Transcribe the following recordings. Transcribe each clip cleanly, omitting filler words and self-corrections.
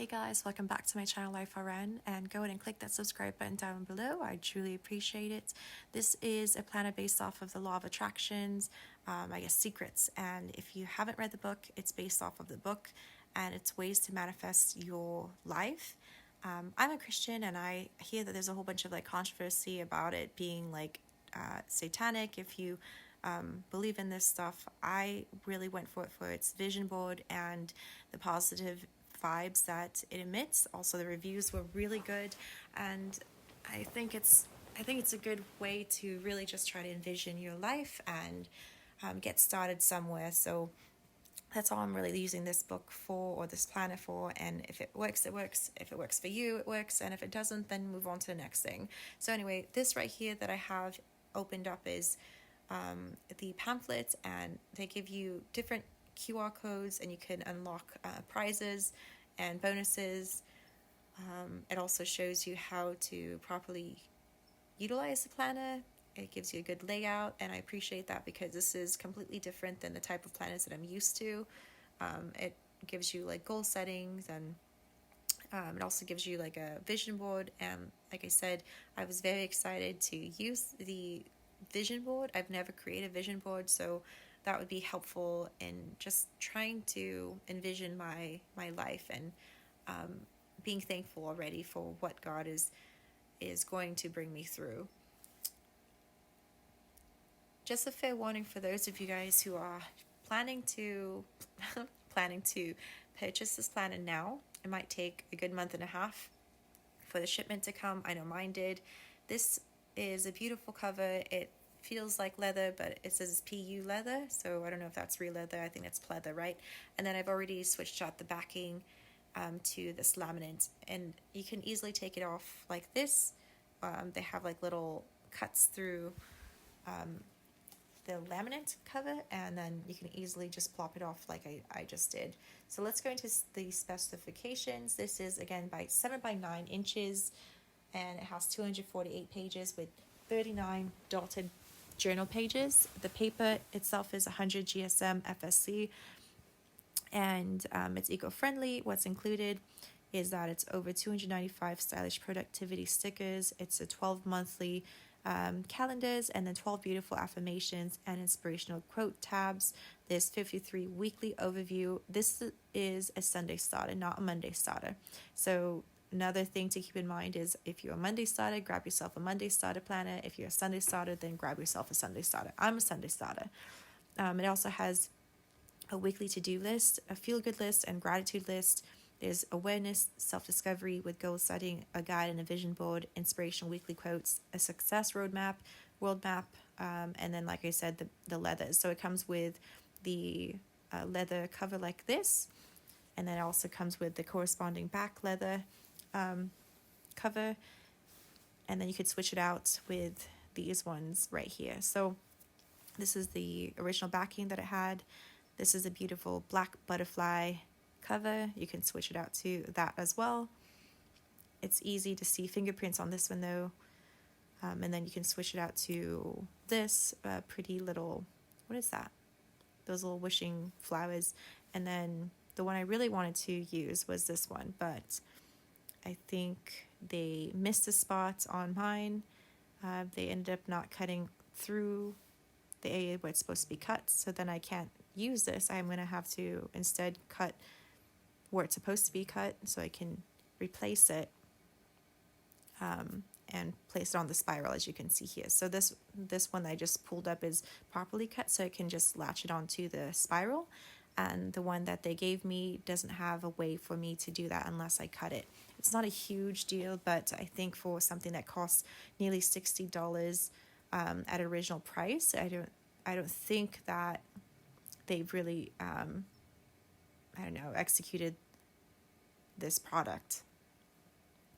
Hey guys, welcome back to my channel Life RN, and go ahead and click that subscribe button down below. I truly appreciate it. This is a planner based off of the law of attractions, I guess secrets, and if you haven't read the book, it's based off of the book and it's ways to manifest your life. I'm a Christian and I hear that there's a whole bunch of controversy about it being satanic if you believe in this stuff. I really went for it for its vision board and the positive vibes that it emits. Also, the reviews were really good, and I think it's a good way to really just try to envision your life and get started somewhere. So that's all I'm really using this book for, or this planner for. And if it works, it works. If it works for you, it works. And if it doesn't, then move on to the next thing. So anyway, this right here that I have opened up is the pamphlet, and they give you different QR codes and you can unlock prizes and bonuses. It also shows you how to properly utilize the planner. It gives you a good layout, and I appreciate that because this is completely different than the type of planners that I'm used to. It gives you goal settings, and it also gives you a vision board. And like I said, I was very excited to use the vision board. I've never created a vision board, so that would be helpful in just trying to envision my life and being thankful already for what God is going to bring me through. Just a fair warning for those of you guys who are planning to purchase this planner now. It might take a good month and a half for the shipment to come. I know mine did. This is a beautiful cover. It feels like leather, but it says PU leather, so I don't know if that's real leather. I think it's pleather, right? And then I've already switched out the backing to this laminate, and you can easily take it off like this. They have little cuts through the laminate cover, and then you can easily just plop it off like I just did. So let's go into the specifications. This is again by 7 by 9 inches, and it has 248 pages with 39 dotted journal pages. The paper itself is 100 GSM FSC, and it's eco-friendly. What's included is that it's over 295 stylish productivity stickers. It's a 12 monthly calendars, and then 12 beautiful affirmations and inspirational quote tabs. There's 53 weekly overview. This is a Sunday starter, not a Monday starter. So another thing to keep in mind is if you're a Monday starter, grab yourself a Monday starter planner. If you're a Sunday starter, then grab yourself a Sunday starter. I'm a Sunday starter. It also has a weekly to-do list, a feel-good list, and gratitude list. There's awareness, self-discovery with goal setting, a guide and a vision board, inspirational weekly quotes, a success roadmap, world map, and then, like I said, the leathers. So it comes with the leather cover like this, and then it also comes with the corresponding back leather cover, and then you could switch it out with these ones right here. So this is the original backing that it had. This is a beautiful black butterfly cover. You can switch it out to that as well. It's easy to see fingerprints on this one though, and then you can switch it out to this pretty little, what is that? Those little wishing flowers. And then the one I really wanted to use was this one, but I think they missed a spot on mine. They ended up not cutting through the area where it's supposed to be cut, so then I can't use this. I'm going to have to instead cut where it's supposed to be cut so I can replace it and place it on the spiral, as you can see here. So this one that I just pulled up is properly cut, so I can just latch it onto the spiral, and the one that they gave me doesn't have a way for me to do that unless I cut it. It's not a huge deal, but I think for something that costs nearly $60 at original price, I don't think that they've really executed this product.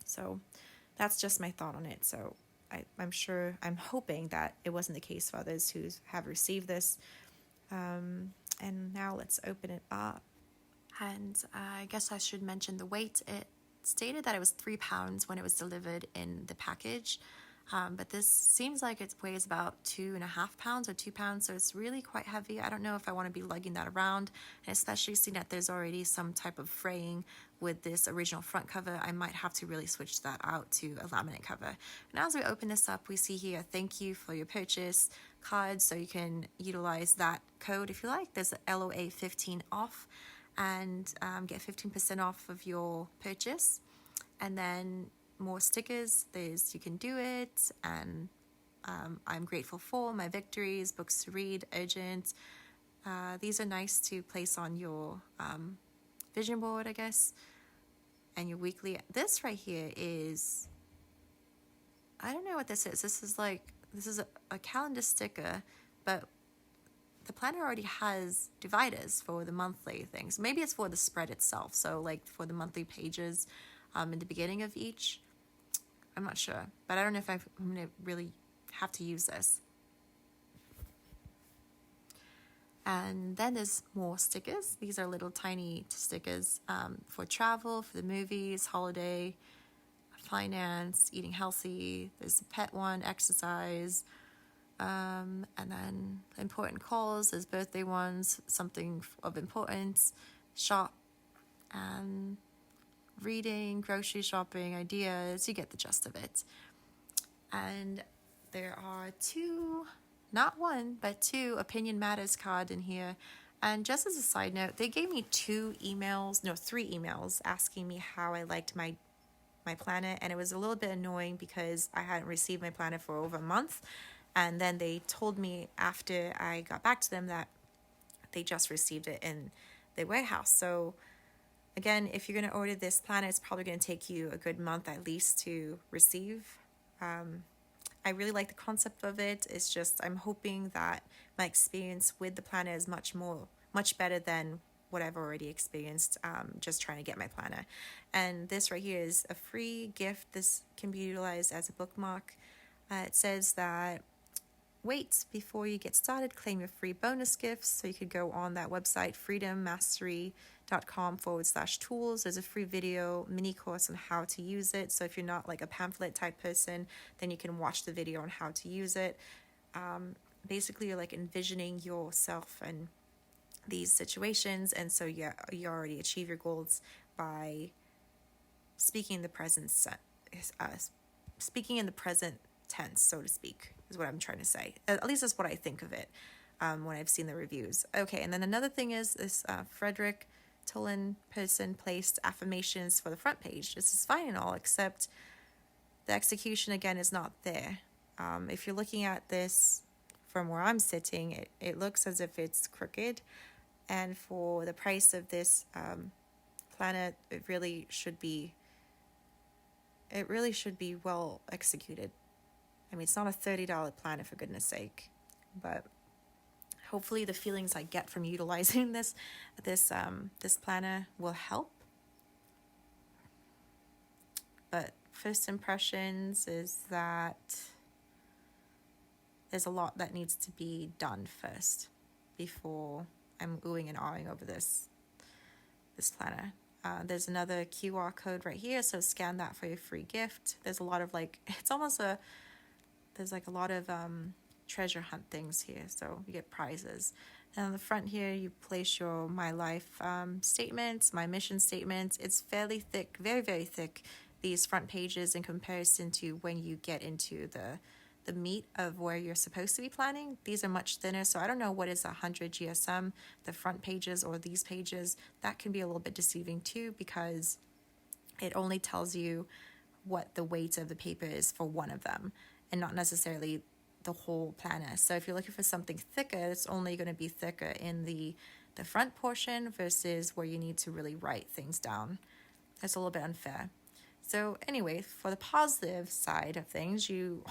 So that's just my thought on it. So I'm hoping that it wasn't the case for others who have received this. And now let's open it up. And I guess I should mention the weight. It stated that it was 3 pounds when it was delivered in the package. But this seems like it weighs about 2.5 pounds or 2 pounds, so it's really quite heavy. I don't know if I want to be lugging that around, and especially seeing that there's already some type of fraying with this original front cover, I might have to really switch that out to a laminate cover. And as we open this up, we see here, thank you for your purchase card, so you can utilize that code if you like. There's a LOA 15 off, and get 15% off of your purchase. And then more stickers. There's you can do it, and I'm grateful for my victories, books to read, urgent. These are nice to place on your vision board, I guess, and your weekly. This right here is, I don't know what this is. This is a calendar sticker, but the planner already has dividers for the monthly things. Maybe it's for the spread itself. So like for the monthly pages in the beginning of each. I'm not sure, but I don't know if I'm going to really have to use this. And then there's more stickers. These are little tiny stickers for travel, for the movies, holiday, finance, eating healthy. There's a pet one, exercise, and then important calls. There's birthday ones, something of importance, shop, and reading, grocery shopping, ideas. You get the gist of it. And there are not one, but two Opinion Matters card in here. And just as a side note, they gave me 3 emails asking me how I liked my planner, and it was a little bit annoying because I hadn't received my planner for over a month. And then they told me after I got back to them that they just received it in the warehouse. So again, if you're going to order this planner, it's probably going to take you a good month at least to receive. I really like the concept of it. It's just I'm hoping that my experience with the planner is much better than what I've already experienced just trying to get my planner. And this right here is a free gift. This can be utilized as a bookmark. It says that wait before you get started, claim your free bonus gifts. So you could go on that website, freedommastery.com/tools. There's a free video mini course on how to use it. So if you're not like a pamphlet type person, then you can watch the video on how to use it. Basically, you're like envisioning yourself and these situations, and so you already achieve your goals by speaking in the present tense, so to speak, is what I'm trying to say. At least that's what I think of it when I've seen the reviews. Okay, and then another thing is this Frederick Tullen person placed affirmations for the front page. This is fine and all, except the execution again is not there. If you're looking at this from where I'm sitting, it looks as if it's crooked, and for the price of this planner, it really should be well executed. I mean, it's not a $30 planner, for goodness sake, but hopefully the feelings I get from utilizing this planner will help. But first impressions is that there's a lot that needs to be done first before I'm oohing and ahhing over this planner. There's another QR code right here, so scan that for your free gift. There's a lot of there's a lot of treasure hunt things here, so you get prizes. And on the front here, you place your my life statements, my mission statements. It's fairly thick, very, very thick, these front pages in comparison to when you get into the meat of where you're supposed to be planning. These are much thinner, so I don't know what is 100 GSM, the front pages or these pages. That can be a little bit deceiving too, because it only tells you what the weight of the paper is for one of them and not necessarily the whole planner. So if you're looking for something thicker, it's only going to be thicker in the front portion versus where you need to really write things down. That's a little bit unfair. So anyway, for the positive side of things, you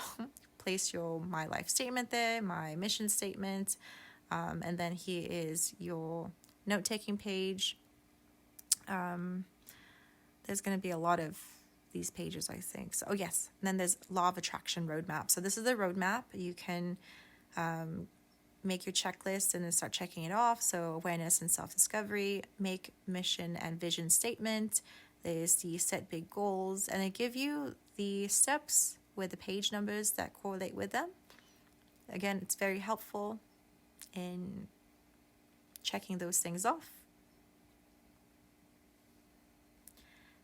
place your my life statement there, my mission statement, and then here is your note-taking page. There's going to be a lot of these pages, I think. So, oh yes, and then there's Law of Attraction Roadmap. So this is the roadmap. You can make your checklist and then start checking it off. So awareness and self-discovery, make mission and vision statement. There's the set big goals, and they give you the steps with the page numbers that correlate with them. Again, it's very helpful in checking those things off.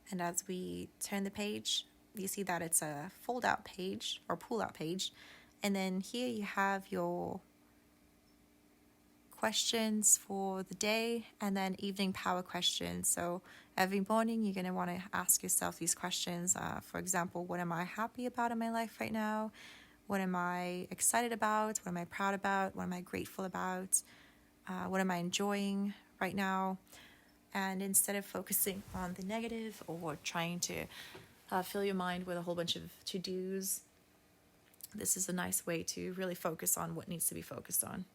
And as we turn the page, you see that it's a fold out page or pull out page. And then here you have your questions for the day and then evening power questions. So every morning you're going to want to ask yourself these questions. For example, what am I happy about in my life right now? What am I excited about? What am I proud about? What am I grateful about? What am I enjoying right now? And instead of focusing on the negative or trying to fill your mind with a whole bunch of to-dos, this is a nice way to really focus on what needs to be focused on.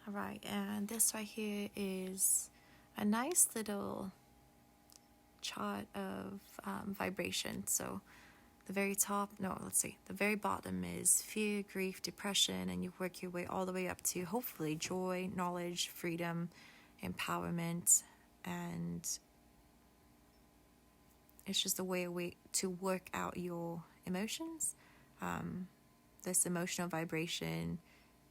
All right, and this right here is a nice little chart of vibration. So the very the very bottom is fear, grief, depression, and you work your way all the way up to hopefully joy, knowledge, freedom, empowerment, and it's just a way to work out your emotions. This emotional vibration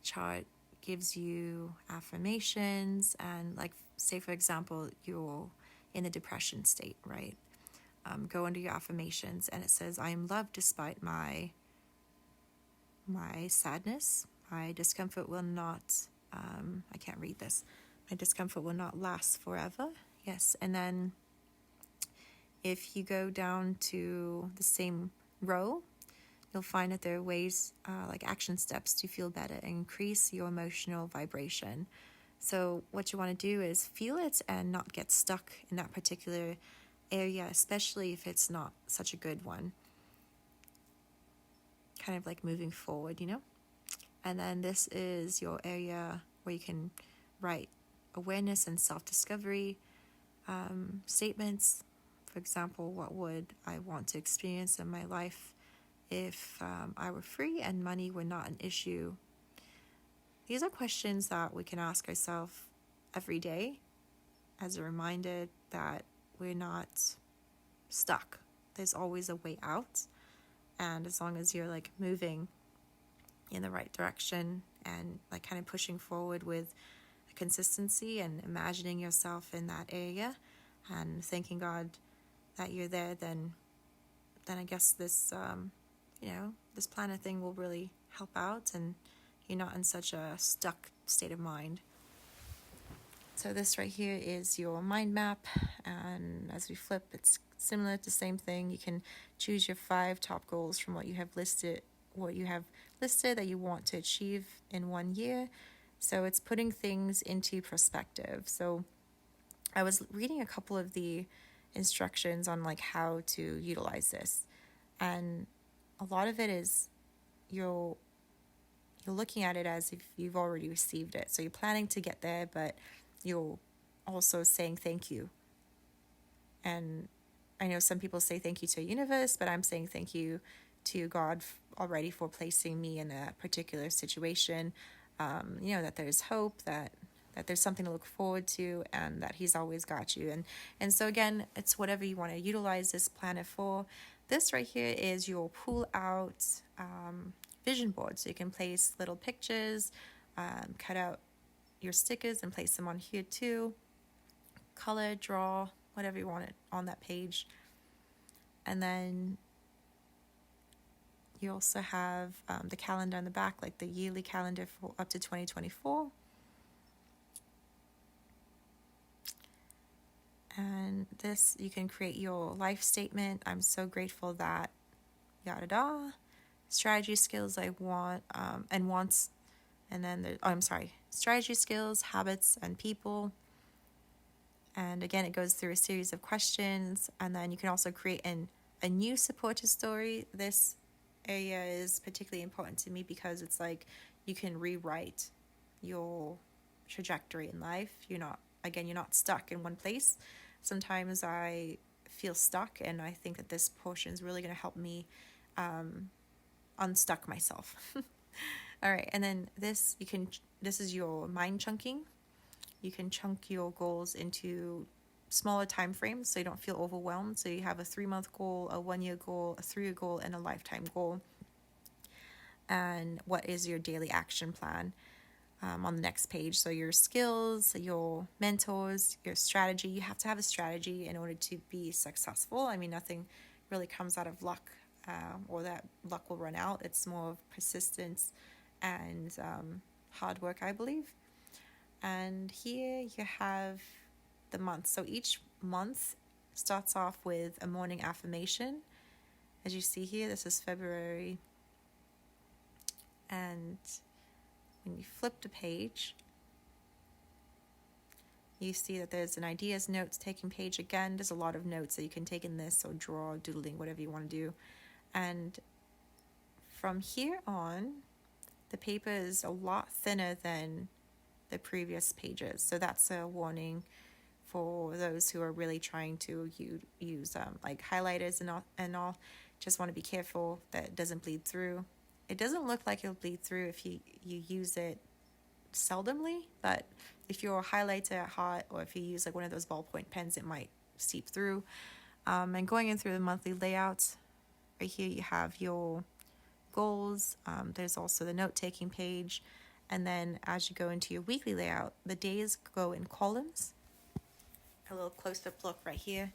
chart gives you affirmations, and like say for example you're in a depression state, right? Go under your affirmations and it says, I am loved despite my sadness. My discomfort will not I can't read this. My discomfort will not last forever. Yes. And then if you go down to the same row, you'll find that there are ways like action steps to feel better and increase your emotional vibration. So what you want to do is feel it and not get stuck in that particular area, especially if it's not such a good one. Kind of like moving forward, you know? And then this is your area where you can write awareness and self-discovery statements. For example, what would I want to experience in my life if I were free and money were not an issue? These are questions that we can ask ourselves every day as a reminder that we're not stuck. There's always a way out. And as long as you're like moving in the right direction and like kind of pushing forward with consistency and imagining yourself in that area and thanking God that you're there, then I guess this this planet thing will really help out and you're not in such a stuck state of mind. So this right here is your mind map, and as we flip, it's similar to the same thing. You can choose your 5 top goals from what you have listed that you want to achieve in 1 year. So it's putting things into perspective. So I was reading a couple of the instructions on like how to utilize this, and a lot of it is you're looking at it as if you've already received it. So you're planning to get there, but you're also saying thank you. And I know some people say thank you to the universe, but I'm saying thank you to God already for placing me in a particular situation. That there's hope, that there's something to look forward to, and that He's always got you. And so again, it's whatever you want to utilize this planet for. This right here is your pull out vision board. So you can place little pictures, cut out your stickers and place them on here too. Color, draw, whatever you want it on that page. And then you also have the calendar on the back, like the yearly calendar for up to 2024. And this, you can create your life statement. I'm so grateful that yada da. Strategy skills I want and wants. And then strategy skills, habits, and people. And again, it goes through a series of questions. And then you can also create a new supportive story. This area is particularly important to me because it's like you can rewrite your trajectory in life. You're not stuck in one place. Sometimes I feel stuck, and I think that this portion is really going to help me unstuck myself. All right, and then this is your mind chunking. You can chunk your goals into smaller time frames so you don't feel overwhelmed. So you have a 3-month goal, a 1-year goal, a 3-year goal, and a lifetime goal. And what is your daily action plan on the next page? So your skills, your mentors, your strategy. You have to have a strategy in order to be successful. I mean, nothing really comes out of luck or that luck will run out. It's more of persistence and hard work, I believe. And here you have the month. So each month starts off with a morning affirmation. As you see here, this is February. And when you flip the page, you see that there's an ideas, notes, taking page. Again, there's a lot of notes that you can take in this, or draw, doodling, whatever you want to do. And from here on, the paper is a lot thinner than the previous pages. So that's a warning for those who are really trying to use like highlighters and all. Just want to be careful that it doesn't bleed through. It doesn't look like it'll bleed through if you use it seldomly, but if you're a highlighter at heart, or if you use like one of those ballpoint pens, it might seep through. And going in through the monthly layouts, right here you have your goals. There's also the note-taking page. And then as you go into your weekly layout, the days go in columns. A little close-up look right here.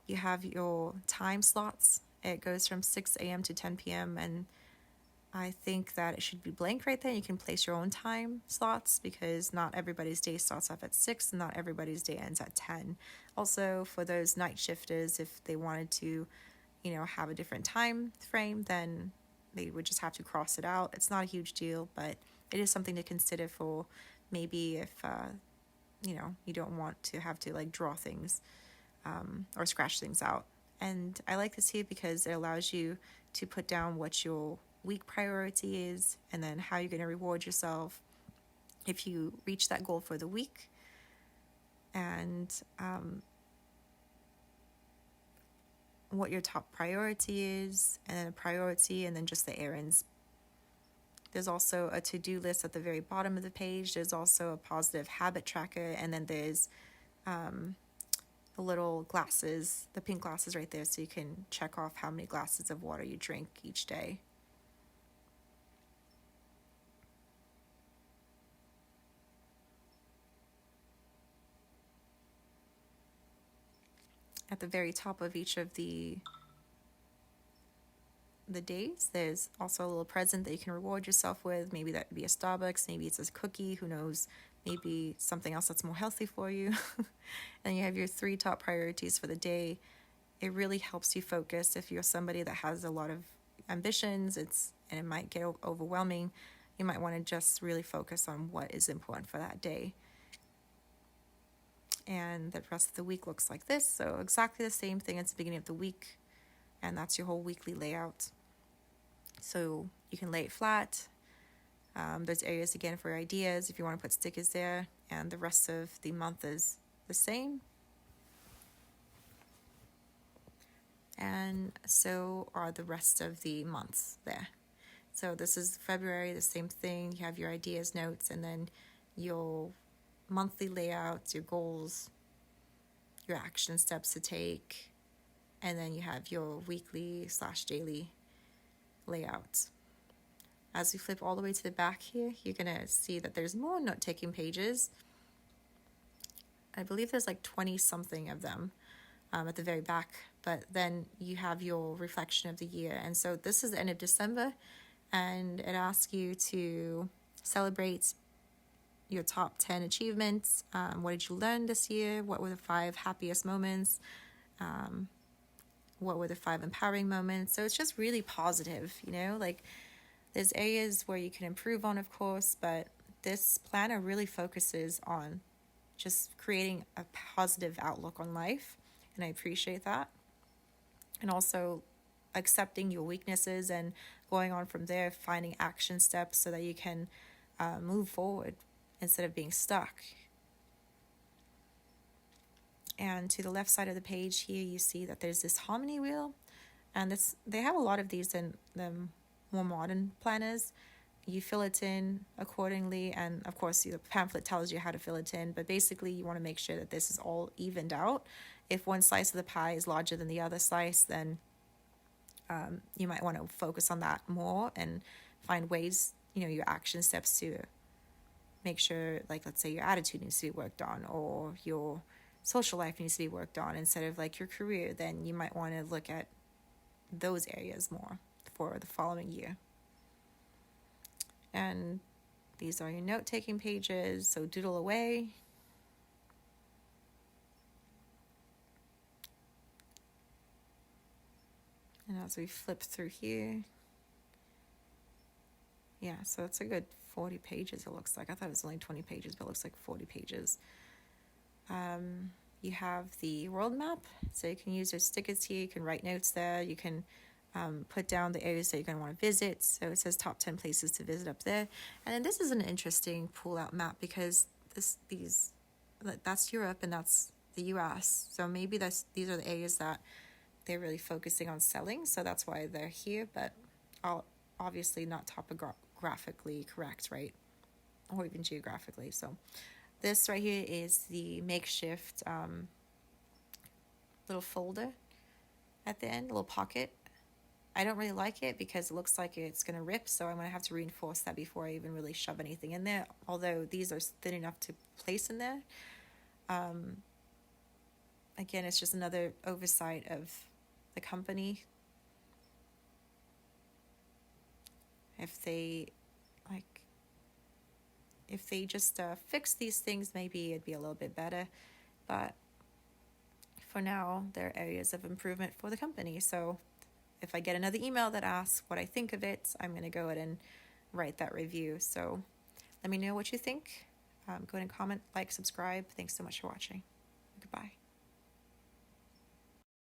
You have your time slots. It goes from 6 a.m. to 10 p.m. and I think that it should be blank right there. You can place your own time slots because not everybody's day starts off at 6 and not everybody's day ends at 10. Also, for those night shifters, if they wanted to, have a different time frame, then they would just have to cross it out. It's not a huge deal, but it is something to consider for maybe if, you don't want to have to like draw things or scratch things out. And I like this here because it allows you to put down what your week priority is, and then how you're going to reward yourself if you reach that goal for the week, and what your top priority is, and then a priority, and then just the errands. There's also a to-do list at the very bottom of the page. There's also a positive habit tracker, and then there's the little glasses, the pink glasses right there, so you can check off how many glasses of water you drink each day. At the very top of each of the days, there's also a little present that you can reward yourself with. Maybe that would be a Starbucks, maybe it's a cookie, who knows, maybe something else that's more healthy for you. And you have your 3 top priorities for the day. It really helps you focus. If you're somebody that has a lot of ambitions, and it might get overwhelming, you might want to just really focus on what is important for that day. And the rest of the week looks like this. So exactly the same thing at the beginning of the week, and that's your whole weekly layout. So you can lay it flat. There's areas again for ideas if you want to put stickers there, and the rest of the month is the same. And so are the rest of the months there. So this is February, the same thing. You have your ideas, notes, and then your monthly layouts, your goals, your action steps to take, and then you have your weekly/daily layouts. As we flip all the way to the back here, you're going to see that there's more note-taking pages. I believe there's like 20 something of them at the very back, but then you have your reflection of the year. And so this is the end of December, and it asks you to celebrate your top 10 achievements. What did you learn this year? What were the 5 happiest moments? What were the 5 empowering moments? So it's just really positive, like there's areas where you can improve on, of course, but this planner really focuses on just creating a positive outlook on life, and I appreciate that. And also accepting your weaknesses and going on from there, finding action steps so that you can move forward instead of being stuck. And to the left side of the page here, you see that there's this harmony wheel, and they have a lot of these in the more modern planners. you fill it in accordingly, and of course the pamphlet tells you how to fill it in, but basically you want to make sure that this is all evened out. If one slice of the pie is larger than the other slice, then you might want to focus on that more and find ways, your action steps to make sure, like, let's say your attitude needs to be worked on, or your social life needs to be worked on instead of like your career. Then you might want to look at those areas more for the following year. And these are your note-taking pages, so doodle away. And as we flip through here, yeah, so it's a good 40 pages, it looks like. I thought it was only 20 pages, but it looks like 40 pages. You have the world map, so you can use your stickers here. You can write notes there. You can put down the areas that you're going to want to visit. So it says top 10 places to visit up there. And then this is an interesting pull-out map because that's Europe and that's the US. So maybe these are the areas that they're really focusing on selling. So that's why they're here, but obviously not topographically correct, right? Or even geographically. So this right here is the makeshift little folder at the end, a little pocket. I don't really like it because it looks like it's going to rip, so I'm going to have to reinforce that before I even really shove anything in there, although these are thin enough to place in there. Again, it's just another oversight of the company. If they just fix these things, maybe it'd be a little bit better, but for now, there are areas of improvement for the company. So if I get another email that asks what I think of it, I'm going to go ahead and write that review. So let me know what you think. Go ahead and comment, like, subscribe. Thanks so much for watching. Goodbye.